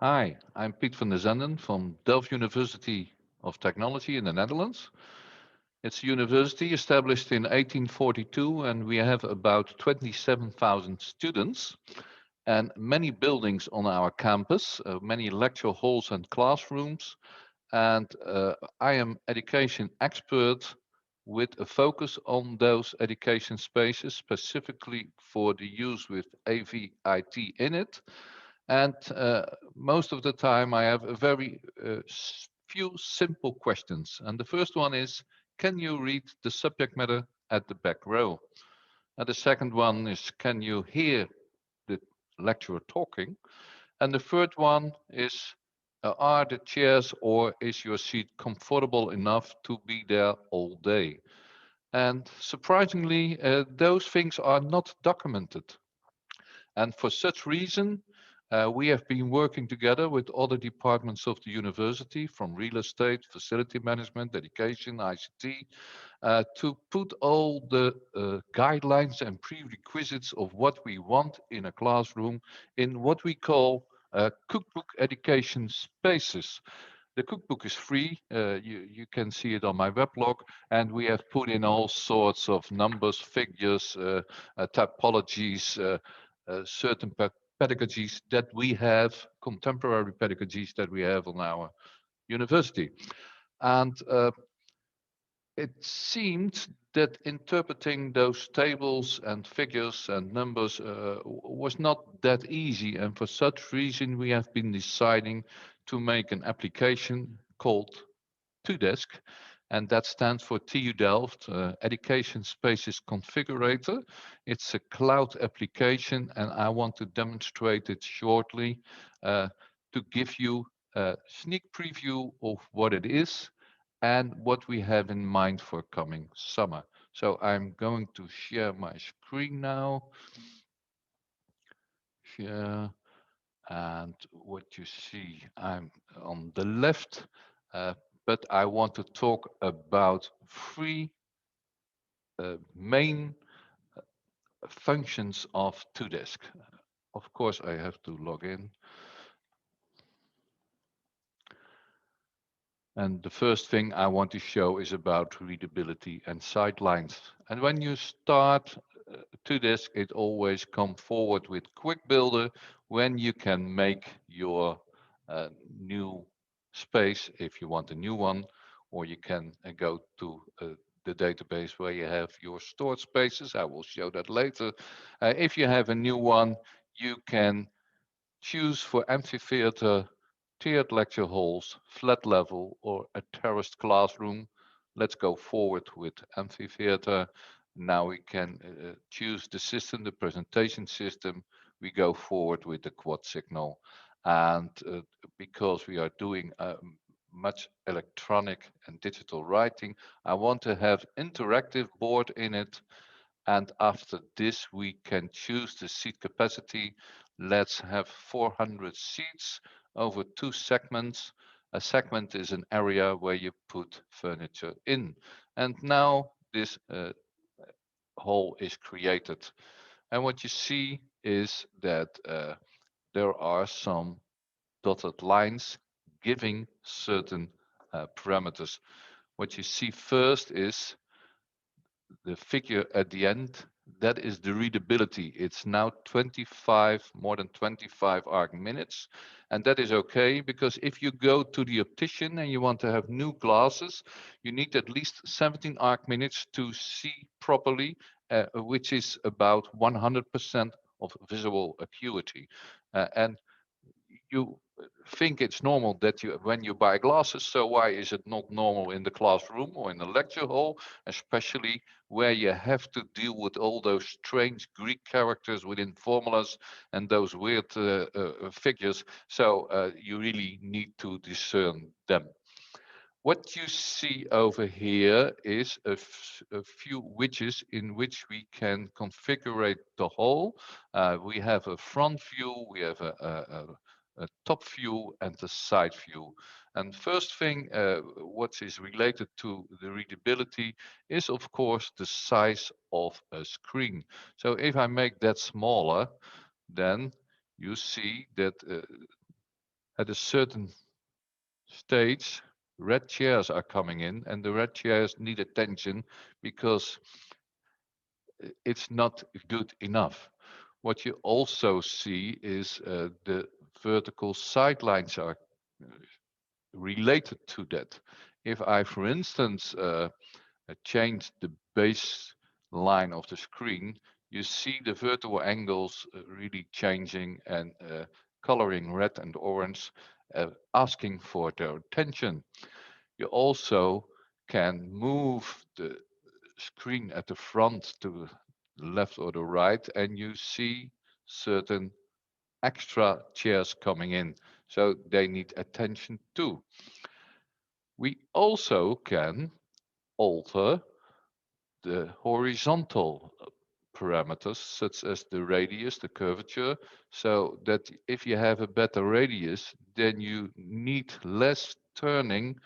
Hi, I'm Piet van der Zanden from Delft University of Technology in the Netherlands. It's a university established in 1842 and we have about 27,000 students and many buildings on our campus, many lecture halls and classrooms. And I am education expert with a focus on those education spaces, specifically for the use with AVIT in it. And most of the time, I have a very few simple questions. And the first one is, can you read the subject matter at the back row? And the second one is, can you hear the lecturer talking? And the third one is, are the chairs or is your seat comfortable enough to be there all day? And surprisingly, those things are not documented. And for such reason, we have been working together with other departments of the university, from real estate, facility management, education, ICT, to put all the guidelines and prerequisites of what we want in a classroom in what we call cookbook education spaces. The cookbook is free. You can see it on my weblog, and we have put in all sorts of numbers, figures, typologies, certain pedagogies that we have, contemporary pedagogies that we have on our university. And it seemed that interpreting those tables and figures and numbers was not that easy. And for such reason, we have been deciding to make an application called TUDesc, and that stands for TU Delft Education Spaces Configurator. It's a cloud application, and I want to demonstrate it shortly uh, to give you a sneak preview of what it is and what we have in mind for coming summer. So I'm going to share my screen now. Share, and what you see, I'm on the left, uh, but I want to talk about three main functions of TUDesc. Of course, I have to log in. And the first thing I want to show is about readability and sightlines. And when you start to this, it always come forward with Quick Builder when you can make your new space if you want a new one, or you can go to the database where you have your stored spaces. I will show that later. If you have a new one, you can choose for amphitheater, tiered lecture halls, flat level, or a terraced classroom. Let's go forward with amphitheater. Now we can choose the system, the presentation system. We go forward with the quad signal. And because we are doing much electronic and digital writing, I want to have interactive board in it, and after this, we can choose the seat capacity. Let's have 400 seats over two segments. A segment is an area where you put furniture in. And now this hall is created. And what you see is that there are some dotted lines giving certain parameters. What you see first is the figure at the end, that is the readability. It's now 25, more than 25 arc minutes. And that is okay, because if you go to the optician and you want to have new glasses, you need at least 17 arc minutes to see properly, which is about 100% of visual acuity. And you think it's normal that you when you buy glasses, so why is it not normal in the classroom or in the lecture hall, especially where you have to deal with all those strange Greek characters within formulas and those weird figures? So you really need to discern them. What you see over here is a few widgets in which we can configure the whole. We have a front view, we have a top view and a side view. And first thing, what is related to the readability is of course the size of a screen. So if I make that smaller, then you see that At a certain stage, red chairs are coming in, and the red chairs need attention because it's not good enough. What you also see is the vertical sidelines are related to that. If I, for instance, change the baseline of the screen, you see the vertical angles really changing and coloring red and orange, asking for their attention. You also can move the screen at the front to the left or the right, and you see certain extra chairs coming in. So they need attention too. We also can alter the horizontal parameters, such as the radius, the curvature, so that if you have a better radius, then you need less turning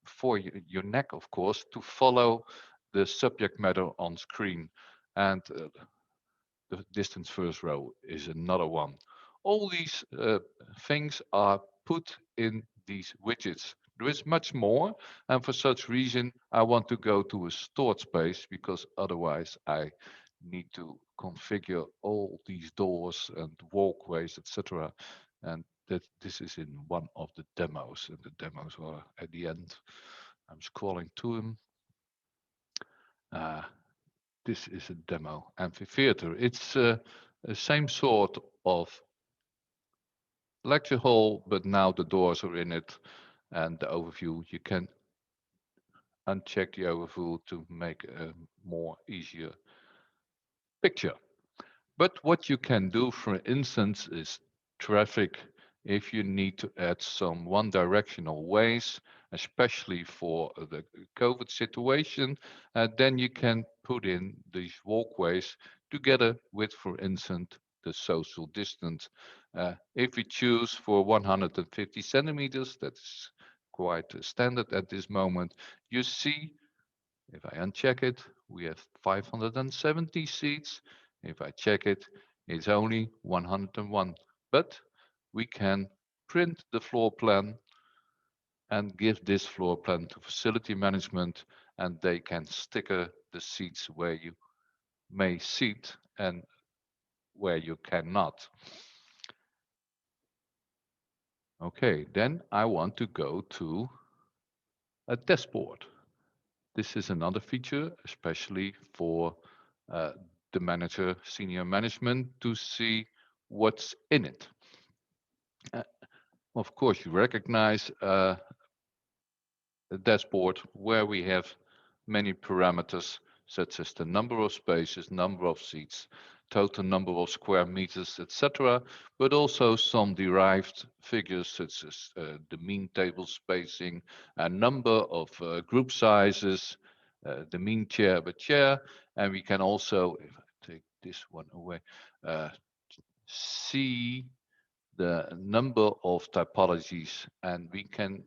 for your neck, of course, to follow the subject matter on screen. And the distance first row is another one. All these things are put in these widgets. There is much more, and for such reason, I want to go to a stored space because otherwise I need to configure all these doors and walkways, etc. And that this is in one of the demos, and the demos are at the end. I'm scrolling to them. Uh, this is a demo amphitheater. It's the same sort of lecture hall, but now the doors are in it and the overview. You can uncheck the overview to make a more easier picture. But what you can do, for instance, is traffic. If you need to add some one directional ways, especially for the COVID situation, then you can put in these walkways together with, for instance, the social distance. If we choose for 150 centimeters, that's quite standard at this moment. You see, if I uncheck it, we have 570 seats. If I check it, it's only 101. But we can print the floor plan and give this floor plan to facility management, and they can sticker the seats where you may seat and where you cannot. Okay, then I want to go to a dashboard. This is another feature, especially for uh, the manager, senior management, to see what's in it. Uh, of course, you recognize a dashboard where we have many parameters, such as the number of spaces, number of seats, total number of square meters, etc., but also some derived figures such as the mean table spacing, a number of group sizes, the mean chair per chair, and we can also, if I take this one away, uh, see the number of typologies, and we can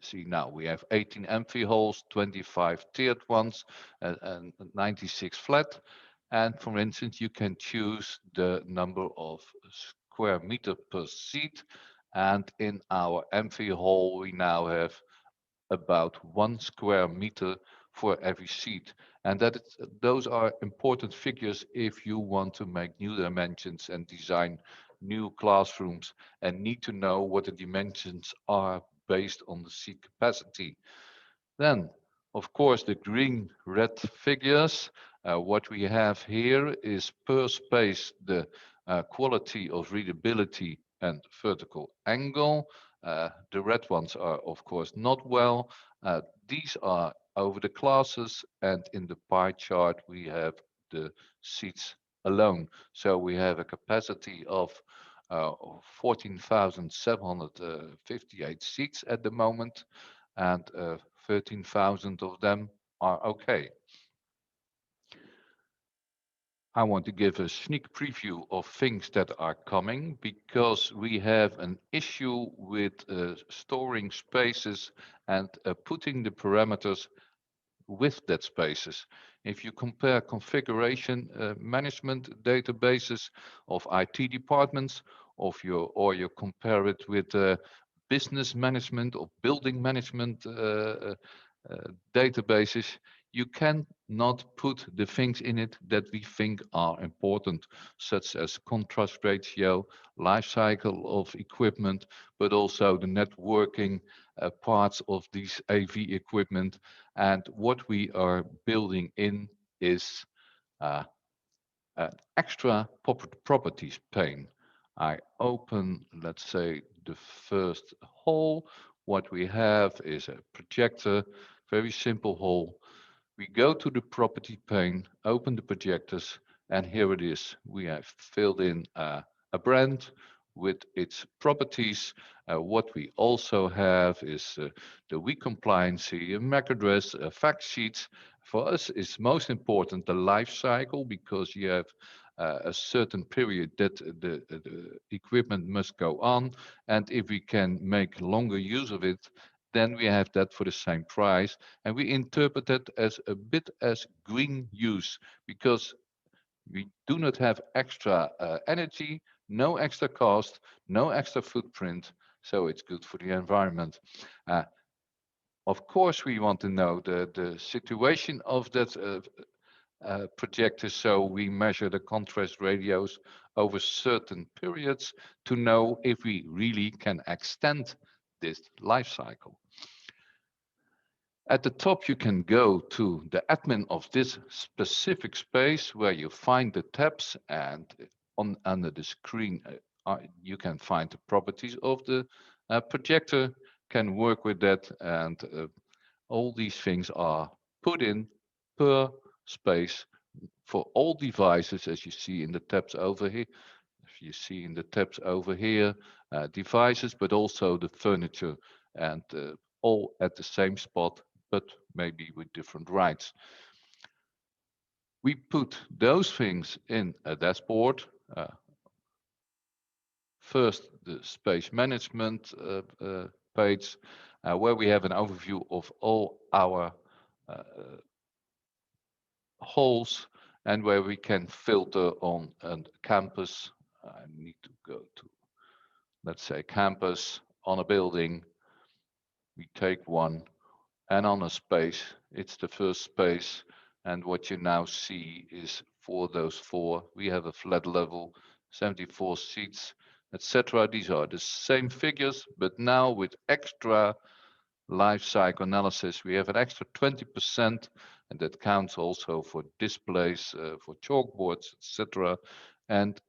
see now we have 18 amphi holes, 25 tiered ones, and 96 flat. And for instance, you can choose the number of square meter per seat. And in our amphi hole, we now have about 1 square meter for every seat. And those are important figures if you want to make new dimensions and design new classrooms and need to know what the dimensions are based on the seat capacity. Then, of course, the green red figures. What we have here is per space the quality of readability and vertical angle. The red ones are, of course, not well. These are over the classes, and in the pie chart, we have the seats alone. So we have a capacity of 14,758 seats at the moment, and 13,000 of them are okay. I want to give a sneak preview of things that are coming because we have an issue with storing spaces and putting the parameters with that spaces. If you compare configuration management databases of IT departments of your, or you compare it with business management or building management databases, you cannot put the things in it that we think are important, such as contrast ratio, life cycle of equipment, but also the networking parts of these AV equipment. And what we are building in is uh, extra properties pane. I open, let's say, the first hole. What we have is a projector, very simple hole. We go to the property pane, open the projectors, and here it is. We have filled in a brand with its properties. What we also have is the week compliancy, a MAC address, fact sheets. For us, it's most important the life cycle, because you have a certain period that the equipment must go on. And if we can make longer use of it, then we have that for the same price. And we interpret it as a bit as green use, because we do not have extra energy, no extra cost, no extra footprint. So it's good for the environment. Uh, of course, we want to know the situation of that projector. So we measure the contrast ratios over certain periods to know if we really can extend this life cycle. At the top, you can go to the admin of this specific space where you find the tabs, and under the screen, you can find the properties of the projector, can work with that, and all these things are put in per space for all devices, as you see in the tabs over here. If you see in the tabs over here, devices, but also the furniture, and all at the same spot, but maybe with different rights. We put those things in a dashboard. First, the space management page, where we have an overview of all our uh, holes, and where we can filter on a campus. I need to go to, let's say, campus on a building. We take one, and on a space, it's the first space. And what you now see is for those four, we have a flat level, 74 seats, etc. These are the same figures, but now with extra life cycle analysis, we have an extra 20%, and that counts also for displays, for chalkboards, etc. And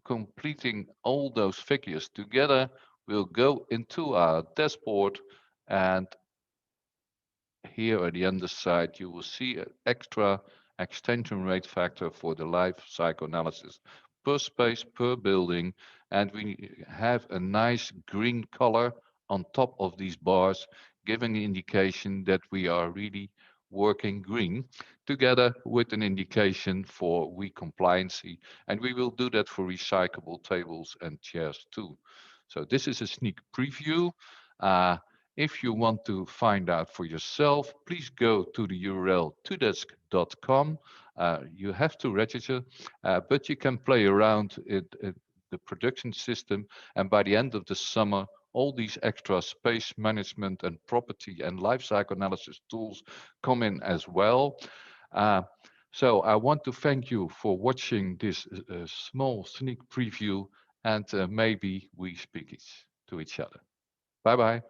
completing all those figures together, we'll go into our dashboard, and here at the underside, you will see an extra extension rate factor for the life cycle analysis per space, per building. And we have a nice green color on top of these bars, giving the indication that we are really working green, together with an indication for weak compliancy. And we will do that for recyclable tables and chairs too. So this is a sneak preview. Uh, if you want to find out for yourself, please go to the URL tudesc.com. You have to register, but you can play around in the production system. And by the end of the summer, all these extra space management and property and lifecycle analysis tools come in as well. Uh, so I want to thank you for watching this small sneak preview, and maybe we speak to each other. Bye bye.